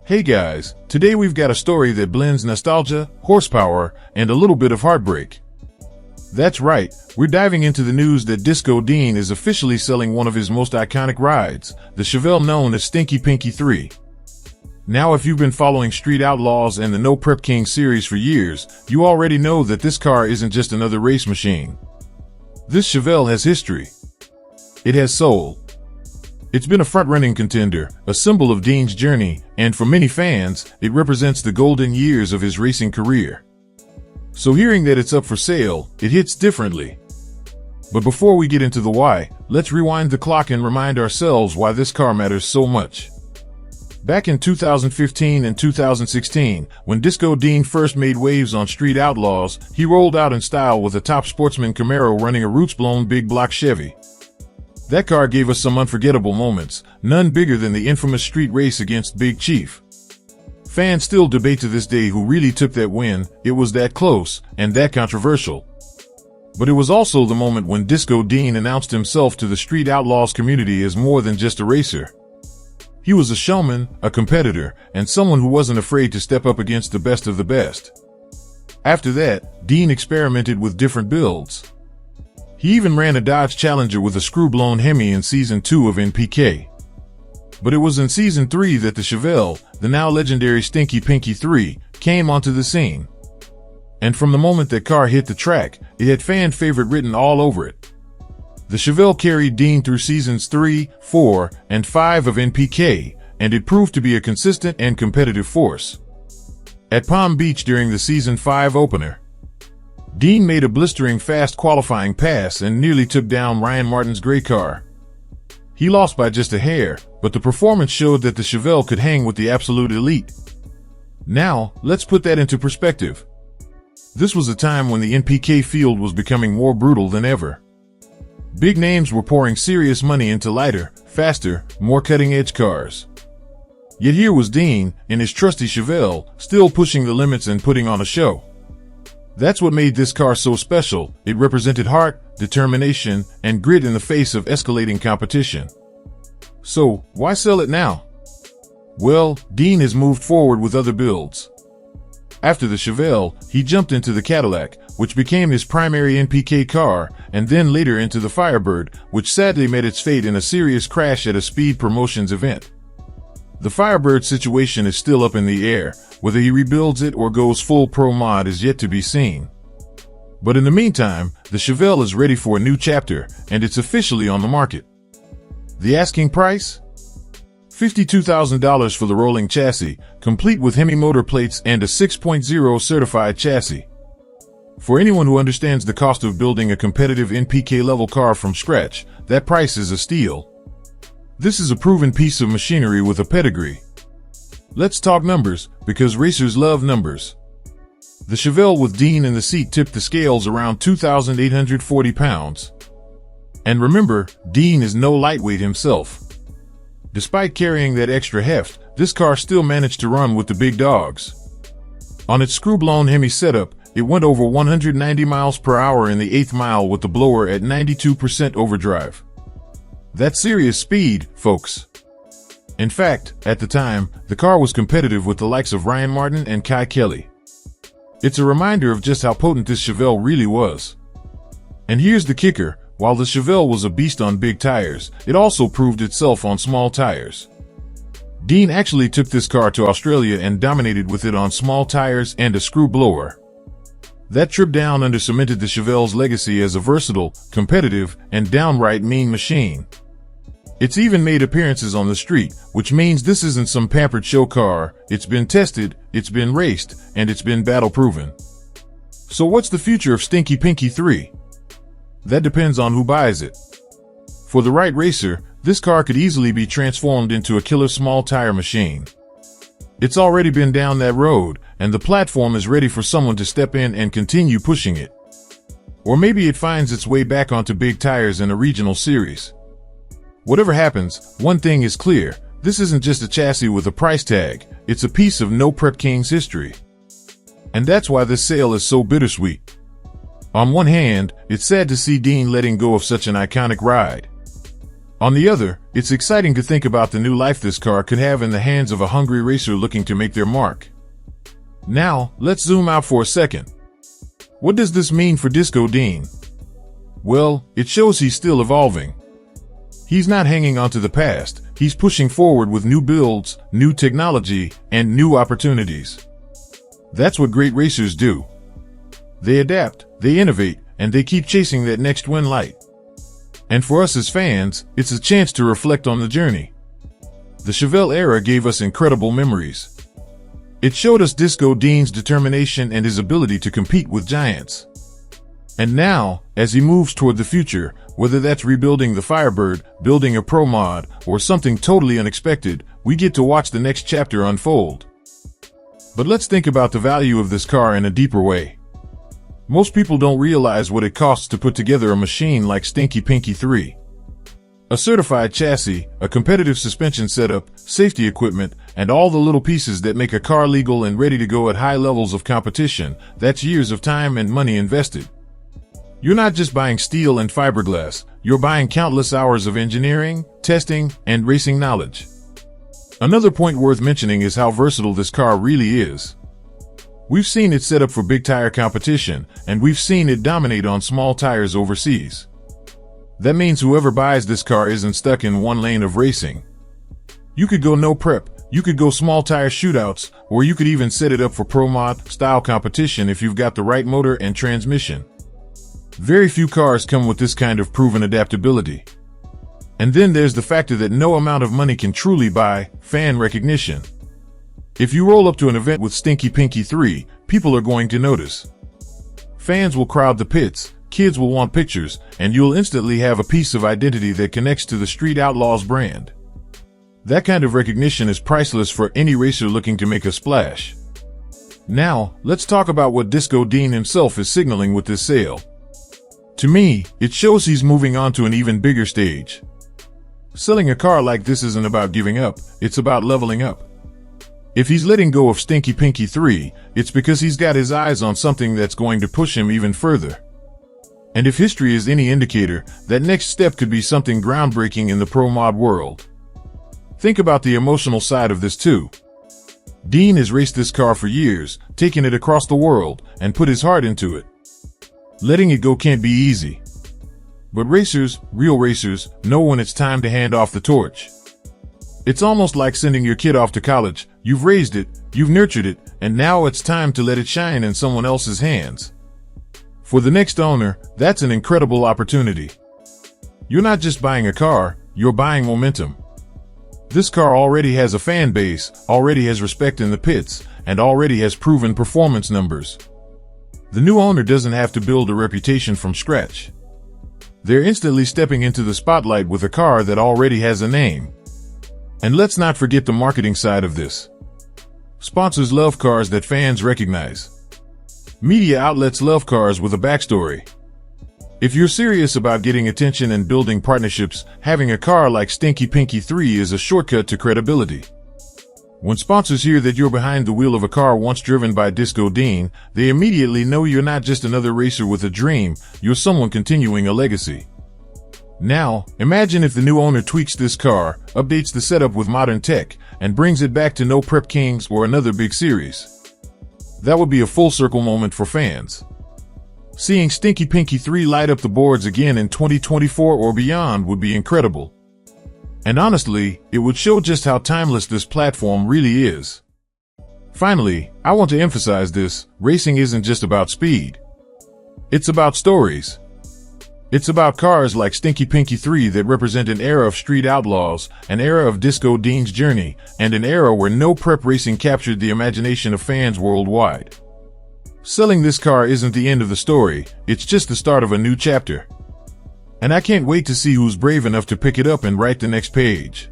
Hey guys, today we've got a story that blends nostalgia, horsepower, and a little bit of heartbreak. That's right, we're diving into the news that Disco Dean is officially selling one of his most iconic rides, the Chevelle known as Stinky Pinky 3. Now if you've been following Street Outlaws and the No Prep King series for years, you already know that this car isn't just another race machine. This Chevelle has history. It has soul. It's been a front-running contender, a symbol of Dean's journey, and for many fans, it represents the golden years of his racing career. So hearing that it's up for sale, it hits differently. But before we get into the why, let's rewind the clock and remind ourselves why this car matters so much. Back in 2015 and 2016, when Disco Dean first made waves on Street Outlaws, he rolled out in style with a top sportsman Camaro running a roots-blown big block Chevy. That car gave us some unforgettable moments, none bigger than the infamous street race against Big Chief. Fans still debate to this day who really took that win. It was that close, and that controversial. But it was also the moment when Disco Dean announced himself to the Street Outlaws community as more than just a racer. He was a showman, a competitor, and someone who wasn't afraid to step up against the best of the best. After that, Dean experimented with different builds. He even ran a Dodge Challenger with a screw-blown Hemi in Season 2 of NPK. But it was in Season 3 that the Chevelle, the now legendary Stinky Pinky 3, came onto the scene. And from the moment that car hit the track, it had fan favorite written all over it. The Chevelle carried Dean through Seasons 3, 4, and 5 of NPK, and it proved to be a consistent and competitive force. At Palm Beach during the Season 5 opener, Dean made a blistering fast qualifying pass and nearly took down Ryan Martin's gray car. He lost by just a hair, but the performance showed that the Chevelle could hang with the absolute elite. Now, let's put that into perspective. This was a time when the NPK field was becoming more brutal than ever. Big names were pouring serious money into lighter, faster, more cutting-edge cars. Yet here was Dean, in his trusty Chevelle, still pushing the limits and putting on a show. That's what made this car so special. It represented heart, determination, and grit in the face of escalating competition. So, why sell it now? Well, Dean has moved forward with other builds. After the Chevelle, he jumped into the Cadillac, which became his primary NPK car, and then later into the Firebird, which sadly met its fate in a serious crash at a Speed Promotions event. The Firebird situation is still up in the air. Whether he rebuilds it or goes full pro mod is yet to be seen. But in the meantime, the Chevelle is ready for a new chapter, and it's officially on the market. The asking price? $52,000 for the rolling chassis, complete with Hemi motor plates and a 6.0 certified chassis. For anyone who understands the cost of building a competitive NPK level car from scratch, that price is a steal. This is a proven piece of machinery with a pedigree. Let's talk numbers, because racers love numbers. The Chevelle with Dean in the seat tipped the scales around 2,840 pounds. And remember, Dean is no lightweight himself. Despite carrying that extra heft, this car still managed to run with the big dogs. On its screw-blown Hemi setup, it went over 190 miles per hour in the 8th mile with the blower at 92% overdrive. That's serious speed, folks. In fact, at the time, the car was competitive with the likes of Ryan Martin and Kai Kelly. It's a reminder of just how potent this Chevelle really was. And here's the kicker, while the Chevelle was a beast on big tires, it also proved itself on small tires. Dean actually took this car to Australia and dominated with it on small tires and a screw blower. That trip down under cemented the Chevelle's legacy as a versatile, competitive, and downright mean machine. It's even made appearances on the street, which means this isn't some pampered show car. It's been tested, it's been raced, and it's been battle-proven. So what's the future of Stinky Pinky 3? That depends on who buys it. For the right racer, this car could easily be transformed into a killer small tire machine. It's already been down that road, and the platform is ready for someone to step in and continue pushing it. Or maybe it finds its way back onto big tires in a regional series. Whatever happens, one thing is clear, this isn't just a chassis with a price tag, it's a piece of No Prep King's history. And that's why this sale is so bittersweet. On one hand, it's sad to see Dean letting go of such an iconic ride. On the other, it's exciting to think about the new life this car could have in the hands of a hungry racer looking to make their mark. Now, let's zoom out for a second. What does this mean for Disco Dean? Well, it shows he's still evolving. He's not hanging on to the past, he's pushing forward with new builds, new technology, and new opportunities. That's what great racers do. They adapt, they innovate, and they keep chasing that next win light. And for us as fans, it's a chance to reflect on the journey. The Chevelle era gave us incredible memories. It showed us Disco Dean's determination and his ability to compete with giants. And now, as he moves toward the future, whether that's rebuilding the Firebird, building a Pro Mod, or something totally unexpected, we get to watch the next chapter unfold. But let's think about the value of this car in a deeper way. Most people don't realize what it costs to put together a machine like Stinky Pinky 3. A certified chassis, a competitive suspension setup, safety equipment, and all the little pieces that make a car legal and ready to go at high levels of competition, that's years of time and money invested. You're not just buying steel and fiberglass, you're buying countless hours of engineering, testing, and racing knowledge. Another point worth mentioning is how versatile this car really is. We've seen it set up for big tire competition, and we've seen it dominate on small tires overseas. That means whoever buys this car isn't stuck in one lane of racing. You could go no prep, you could go small tire shootouts, or you could even set it up for Pro Mod style competition if you've got the right motor and transmission. Very few cars come with this kind of proven adaptability. And then there's the factor that no amount of money can truly buy fan recognition. If you roll up to an event with Stinky Pinky 3, people are going to notice. Fans will crowd the pits, kids will want pictures, and you'll instantly have a piece of identity that connects to the Street Outlaws brand. That kind of recognition is priceless for any racer looking to make a splash. Now, let's talk about what Disco Dean himself is signaling with this sale. To me, it shows he's moving on to an even bigger stage. Selling a car like this isn't about giving up, it's about leveling up. If he's letting go of Stinky Pinky 3, it's because he's got his eyes on something that's going to push him even further. And if history is any indicator, that next step could be something groundbreaking in the Pro Mod world. Think about the emotional side of this too. Dean has raced this car for years, taken it across the world, and put his heart into it. Letting it go can't be easy. But racers, real racers, know when it's time to hand off the torch. It's almost like sending your kid off to college. You've raised it, you've nurtured it, and now it's time to let it shine in someone else's hands. For the next owner, that's an incredible opportunity. You're not just buying a car, you're buying momentum. This car already has a fan base, already has respect in the pits, and already has proven performance numbers. The new owner doesn't have to build a reputation from scratch. They're instantly stepping into the spotlight with a car that already has a name. And let's not forget the marketing side of this. Sponsors love cars that fans recognize. Media outlets love cars with a backstory. If you're serious about getting attention and building partnerships, having a car like Stinky Pinky 3 is a shortcut to credibility. When sponsors hear that you're behind the wheel of a car once driven by Disco Dean, they immediately know you're not just another racer with a dream, you're someone continuing a legacy. Now, imagine if the new owner tweaks this car, updates the setup with modern tech, and brings it back to No Prep Kings or another big series. That would be a full circle moment for fans. Seeing Stinky Pinky 3 light up the boards again in 2024 or beyond would be incredible. And honestly, it would show just how timeless this platform really is. Finally, I want to emphasize this: racing isn't just about speed. It's about stories. It's about cars like Stinky Pinky 3 that represent an era of street outlaws, an era of Disco Dean's journey, and an era where no prep racing captured the imagination of fans worldwide. Selling this car isn't the end of the story, it's just the start of a new chapter. And I can't wait to see who's brave enough to pick it up and write the next page.